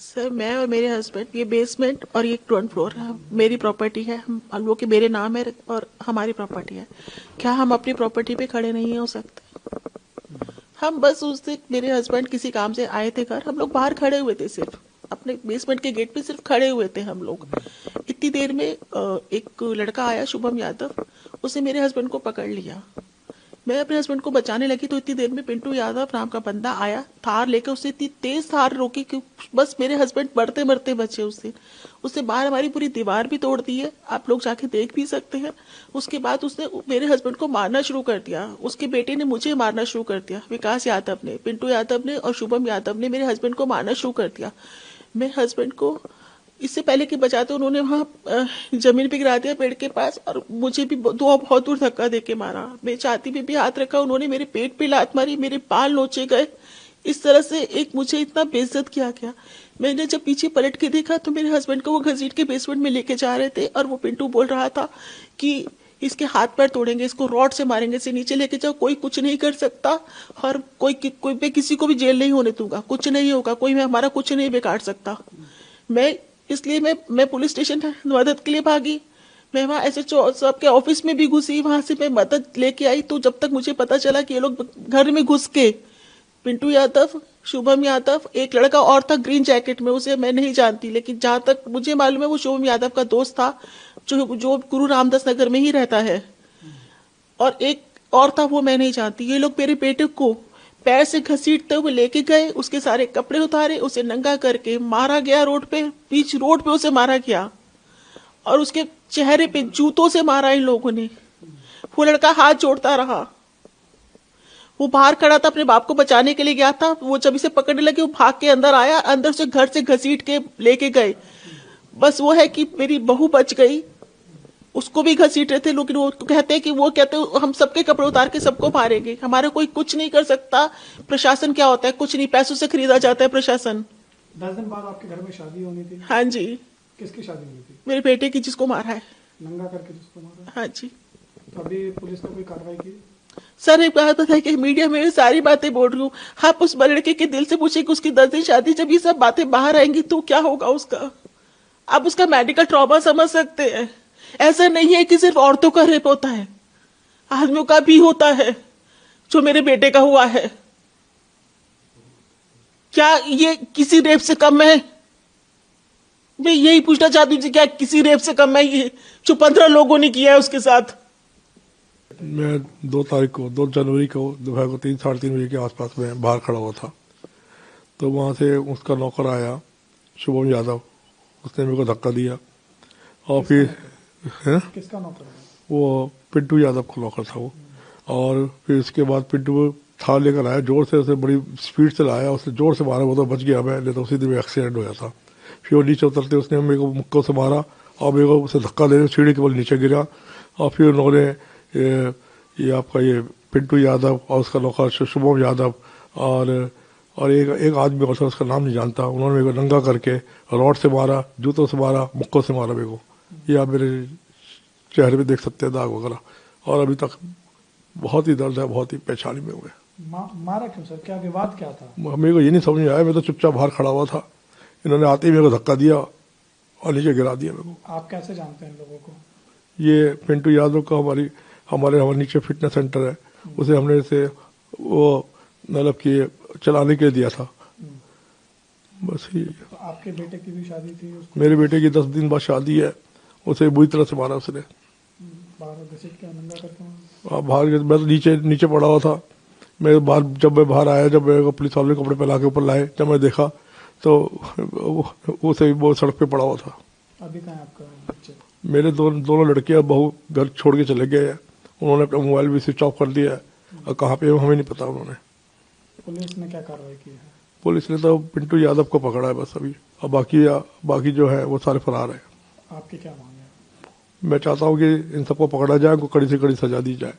Sir मैं और मेरे हस्बैंड, ये बेसमेंट और ये ग्राउंड फ्लोर मेरी प्रॉपर्टी है, हम लोग के मेरे नाम है और हमारी प्रॉपर्टी है। क्या हम अपनी प्रॉपर्टी पे खड़े नहीं हो सकते? हम बस उस दिन मेरे हस्बैंड किसी काम से आए थे घर, हम लोग बाहर खड़े हुए थे, सिर्फ अपने बेसमेंट के गेट पे सिर्फ खड़े हुए थे हम लोग। इतनी देर में एक लड़का आया, शुभम यादव, उसने मेरे हस्बैंड को पकड़ लिया। मैं अपने हस्बैंड को बचाने लगी तो इतनी देर में पिंटू यादव नाम का बंदा आया, थार लेकर। उसने इतनी तेज थार रोकी कि बस मेरे हस्बैंड मरते मरते बचे उस दिन। उसने बाहर हमारी पूरी दीवार भी तोड़ दी है, आप लोग जाके देख भी सकते हैं। उसके बाद उसने मेरे हस्बैंड को मारना शुरू कर दिया। उसके बेटे ने मुझे मारना शुरू कर दिया, विकास यादव ने, पिंटू यादव ने और शुभम यादव ने मेरे हस्बैंड को मारना शुरू कर दिया। मेरे हस्बैंड को इससे पहले कि बचाते उन्होंने वहाँ जमीन पे गिरा दिया पेड़ के पास, और मुझे भी बहुत दूर धक्का देके मारा। मेरी छाती पे भी हाथ रखा उन्होंने, मेरे पेट पे लात मारी, मेरे बाल नोचे गए। इस तरह से एक मुझे इतना बेइज्जत किया गया। मैंने जब पीछे पलट के देखा तो मेरे हस्बैंड को वो घसीट के बेसमेंट में लेके जा रहे थे, और वो पिंटू बोल रहा था कि इसके हाथ पैर तोड़ेंगे, इसको रॉड से मारेंगे, इसे नीचे लेके जाओ, कोई कुछ नहीं कर सकता, और कोई मैं किसी को भी जेल नहीं होने दूंगा, कुछ नहीं होगा, कोई मैं हमारा कुछ नहीं बिगाड़ सकता। मैं इसलिए मैं पुलिस स्टेशन मदद के लिए भागी। मैं वहाँ एसएचओ साहब के ऑफिस में भी घुसी, वहां से मैं मदद लेके आई। तो जब तक मुझे पता चला कि ये लोग घर में घुस के, पिंटू यादव, शुभम यादव, एक लड़का और था ग्रीन जैकेट में, उसे मैं नहीं जानती, लेकिन जहां तक मुझे मालूम है वो शुभम यादव का दोस्त था, जो गुरु रामदास नगर में ही रहता है, और एक और था वो मैं नहीं जानती। ये लोग मेरे बेटे को पैर से घसीटते हुए लेके गए, उसके सारे कपड़े उतारे, उसे नंगा करके मारा गया रोड पे, बीच रोड पे उसे मारा गया, और उसके चेहरे पे जूतों से मारा इन लोगों ने। वो लड़का हाथ जोड़ता रहा। वो बाहर खड़ा था, अपने बाप को बचाने के लिए गया था। वो जब इसे पकड़ने लगे वो भाग के अंदर आया, अंदर से घर से घसीट के लेके गए। बस वो है कि मेरी बहू बच गई, उसको भी घसीट रहे थे, लेकिन वो कहते हम सबके कपड़े उतार के सबको मारेंगे, हमारा कोई कुछ नहीं कर सकता। प्रशासन क्या होता है? कुछ नहीं, पैसों से खरीदा जाता है प्रशासन। 10 दिन बाद आपके घर में शादी होनी थी? हाँ जी। किसकी शादी होनी थी? मेरे बेटे की, जिसको मारा है। नंगा करके जिसको मारा? हाँ जी। तो अभी पुलिस ने कोई कार्रवाई की? सर एक बात बताइए कि मीडिया में सारी बातें बोल रही हूँ, आप उस लड़के के दिल से पूछे कि उसकी 10 दिन शादी, जब ये सब बातें बाहर आएंगी तो क्या होगा उसका? आप उसका मेडिकल ट्रॉमा समझ सकते हैं। ऐसा नहीं है कि सिर्फ औरतों का रेप होता है, आदमियों का भी होता है, जो मेरे बेटे का हुआ है। क्या ये किसी रेप से कम है? मैं यही पूछना चाहती हूँ, क्या किसी रेप से कम है ये जो 15 लोगों ने किया है उसके साथ? मैं 2 जनवरी को दोपहर को 3-3:30 बजे के आसपास में बाहर खड़ा हुआ था, तो वहाँ से उसका नौकर आया, शुभम यादव, उसने मेरे को धक्का दिया, और फिर किसका नौकर? वो पिंटू यादव का नौकर था वो। और फिर उसके बाद पिंटू थार लेकर आया, जोर से उसे बड़ी स्पीड से लाया, उसने जोर से मारा, वो तो बच गया, मैं नहीं तो उसी दिन में एक्सीडेंट हो जाता। फिर वो नीचे उतरते उसने मेरे को मुक्कों से मारा, और मेरे को उसे धक्का दे सीढ़ी के बल नीचे गिरा। और फिर उन्होंने ये आपका ये पिंटू यादव और उसका नौकर शुभम यादव और एक आदमी और उसका नाम नहीं जानता, उन्होंने मेरे को नंगा करके रॉड से मारा, जूतों से मारा, मुक्कों से मारा मेरे को। ये आप मेरे चेहरे पे देख सकते हैं दाग वगैरह, और अभी तक बहुत ही दर्द है, बहुत ही परेशानी में हुए। मारा क्यों सर? क्या विवाद क्या था? मेरे को ये नहीं समझ में आया, मैं तो चुपचाप बाहर खड़ा हुआ था, इन्होंने आते ही मेरे को धक्का दिया और नीचे गिरा दिया मेरे को। आप कैसे जानते हैं इन लोगों को? ये पिंटू यादव का हमारे नीचे फिटनेस सेंटर है, उसे हमने से वो मतलब कि चलाने के लिए दिया था, बस ही। तो आपके बेटे की भी शादी थी? मेरे बेटे की 10 दिन बाद शादी है, उसे बुरी तरह से मारा उसने, बाहर घसीट के नंगा करके मारा? बाहर मैं तो नीचे पड़ा हुआ था। जब मैं बाहर आया, जब मेरे को पुलिस वाले कपड़े पहना के ऊपर लाए, जब मैं देखा तो उसे वो सड़क पे पड़ा हुआ था। अभी कहाँ है आपका बच्चे? मेरे दोनों लड़के और बहू घर छोड़ के चले गए हैं, उन्होंने अपना मोबाइल भी स्विच ऑफ कर दिया है, और कहाँ पे हमें नहीं पता उन्होंने। पुलिस ने क्या कार्रवाई की है? पुलिस ने तो पिंटू यादव को पकड़ा है बस अभी, और बाकी जो है वो सारे फरार है। आपकी क्या मांग है? मैं चाहता हूँ कि इन सबको पकड़ा जाए, उनको कड़ी से कड़ी सजा दी जाए।